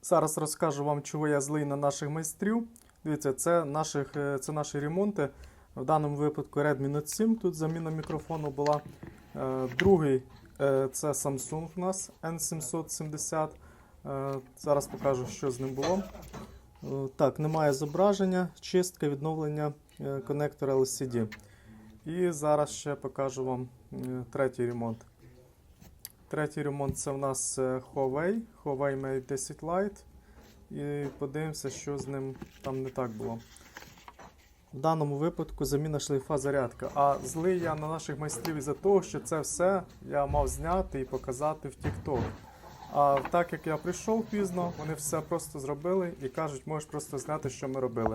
Зараз розкажу вам, чого я злий на наших майстрів. Дивіться, це наші ремонти. В даному випадку Redmi Note 7, тут заміна мікрофону була. Другий це Samsung у нас N770. Зараз покажу, що з ним було. Так, немає зображення, чистка, відновлення коннектора LCD. І зараз ще покажу вам третій ремонт. Третій ремонт це в нас Huawei Mate 10 Lite. І подивимося, що з ним там не так було. В даному випадку заміна шлейфа зарядка. А злий я на наших майстрів із-за того, що це все я мав зняти і показати в TikTok. А так як я прийшов пізно, вони все просто зробили і кажуть, можеш просто зняти, що ми робили.